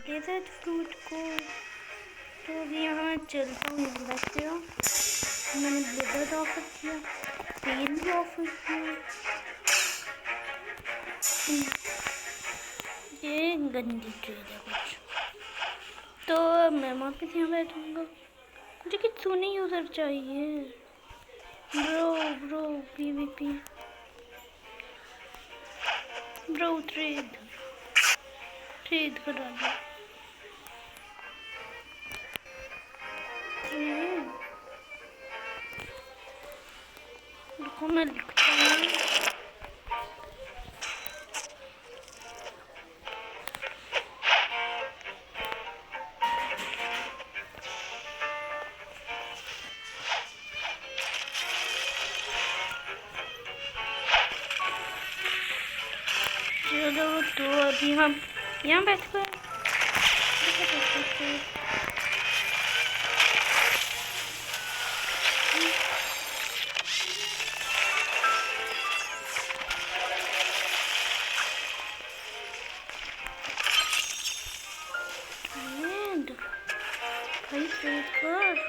Desert fruit को तो अभी यहाँ मैं चलता हूँ बैठते हो। मैंने ब्लिजर्ड ऑफर किया, पेन भी ऑफर किया। ये गंदी ट्रेड है कुछ, तो मैं वापस यहाँ बैठूँगा। मुझे कुछ सोने यूज़र चाहिए। ब्रो पीवीपी ब्रो ट्रेड करा दो। रुको मैं लिखता हूँ। चलो तो अभी हम यहाँ बैठ कर भाई ट्रेड कर।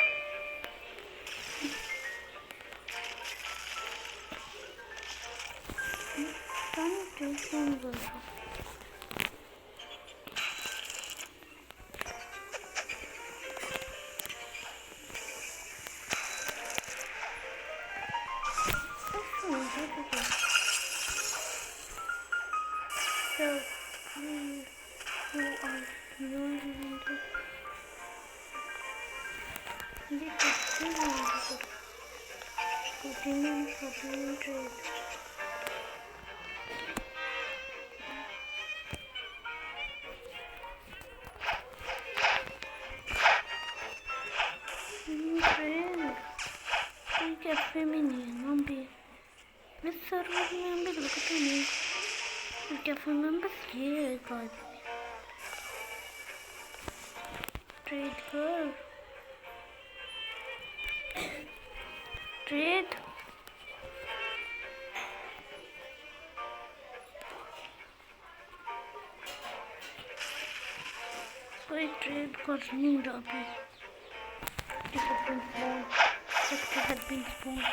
कैफे में नहीं है ना भी, मैं सर्वर में भी लगता नहीं। कैफे में बस ये है गाइस। ट्रेड कर, ट्रेड कोई ट्रेड कर नहीं रहा। had been spawned.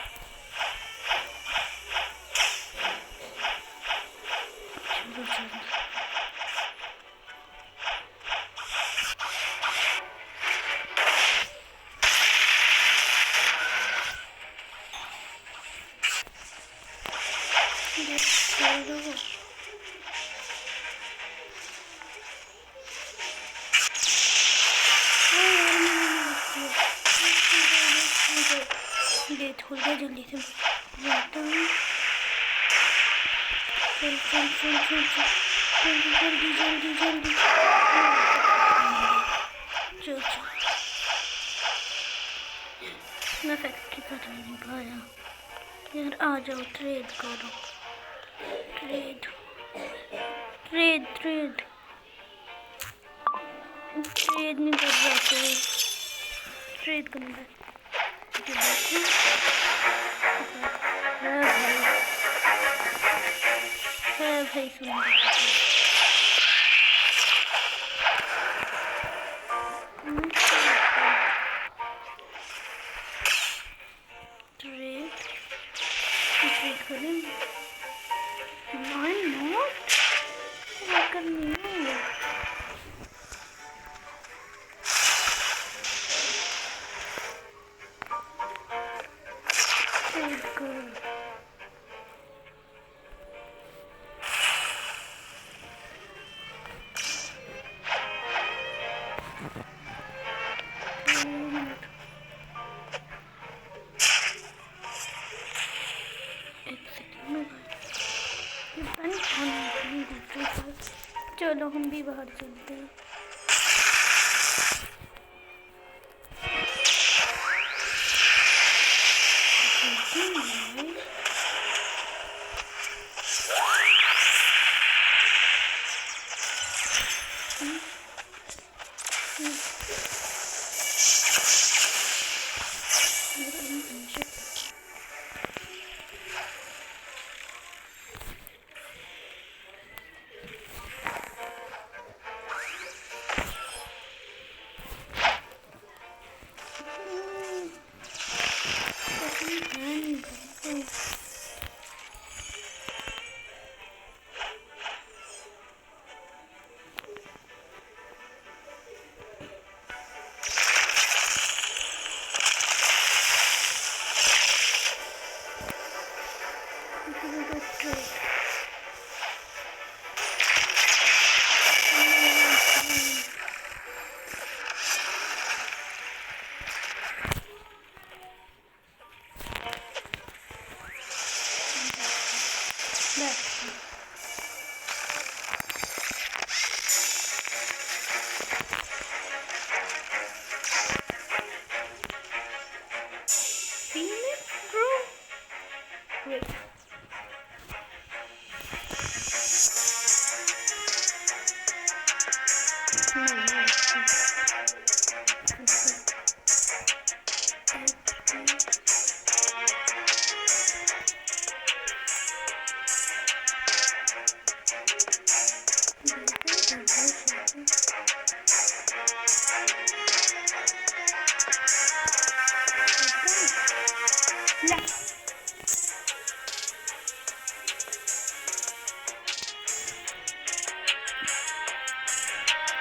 चलो हो गया जल्दी से जाता हूँ। चल जल्दी चल मैं फैक्ट्री कर नहीं पाया यार। आ जाओ ट्रेड करो, ट्रेड नहीं कर रहा। ट्रेड करना भाई सुन ट्रेड करें क्या करनी है। चलो हम भी बाहर चलते हैं।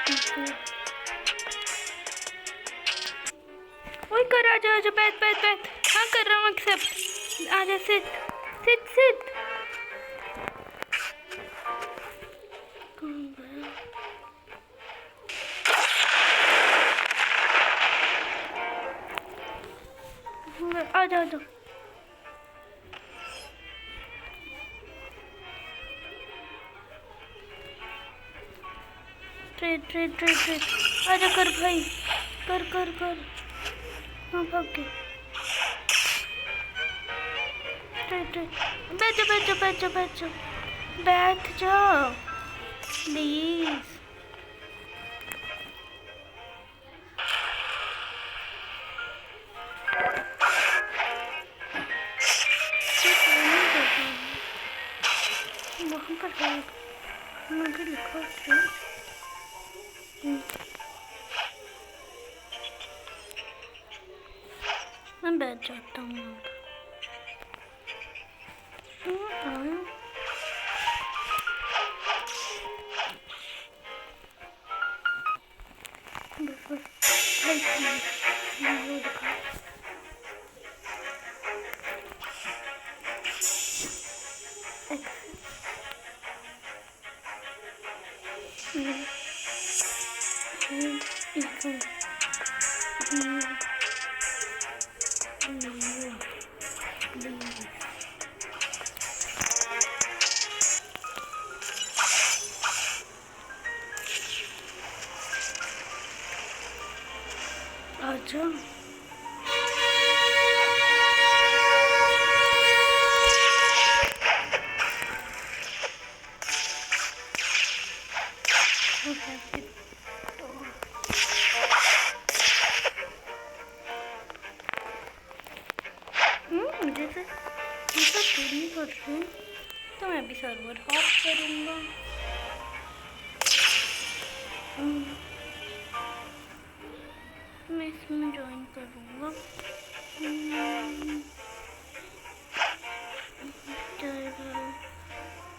ओए कर आजा आजा बैठ बैठ बैठ। हाँ कर रहा हूँ एक्सेप्ट। आजा सिट सिट सिट। आजा आजा। Trade trade trade trade. आजा कर भाई कर कर कर। हाँ भाग गए। Trade trade. बैठ जा बैठ जा बैठ जा बैठ जा बैठ जा प्लीज। वहाँ पर है मुझे लिखा है। मैं बैठ जाता हूँ। आजा मुझे से पूरी कर रही तो मैं भी सर्वर ऑफ करूँगा। मैं इसमें ज्वाइन करूँगा।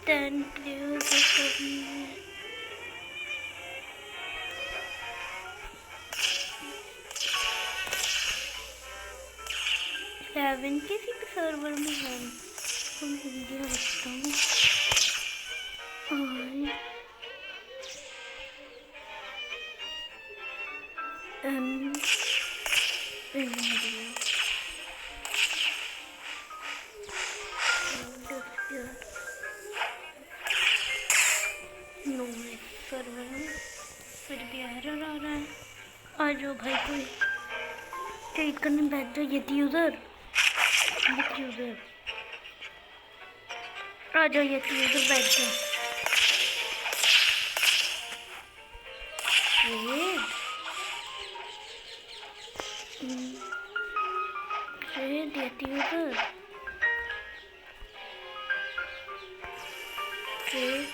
10 players है। 7 किसी भी सर्वर में है तो मैं हिंदी में रखता हूँ। सर्वर में फिर भी एरर आ रहा है। आ जाओ भाई कोई ट्रेड करने बैठ जाओ। ये यूज़र आ जाओ। ये यूज़र बैठ जाओ। ट्रेड ये यूज़र ट्रेड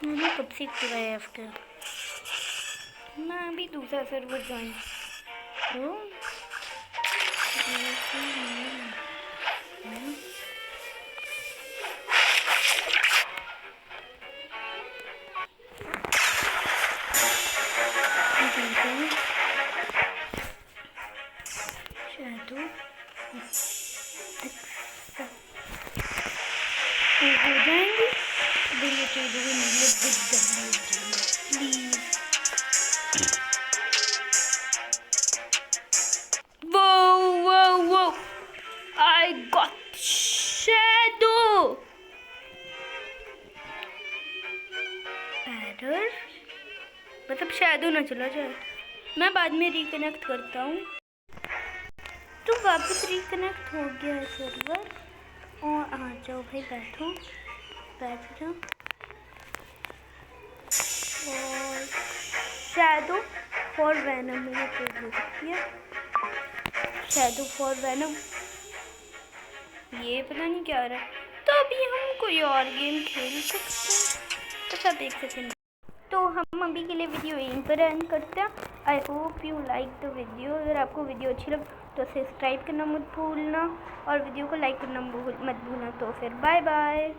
मैंने कब से पूरा है आफ्टर। मैं अभी दूसरा सर्वर ज्वाइन करूँ। हो जाएंगे please. Whoa! I got shadow. Error? मतलब शैडो ना चला जाए। मैं बाद में रिकनेक्ट करता हूँ। तो वापस रिकनेक्ट हो गया है सर्वर। और आ जाओ भाई बैठो बैठ जाओ। और शैडो फॉर वैनम मुझे ट्रेड हो सकती है, शैडो फॉर वैनम, ये पता नहीं क्या आ रहा है। तो अभी हम कोई और गेम खेल सकते हैं, अच्छा देख सकें। तो हम अभी के लिए वीडियो यहीं पर एंड करते हैं। I hope you like the video. अगर आपको वीडियो अच्छी लगे तो सब्सक्राइब करना मत भूलना और वीडियो को लाइक करना मत भूलना। तो फिर बाय बाय।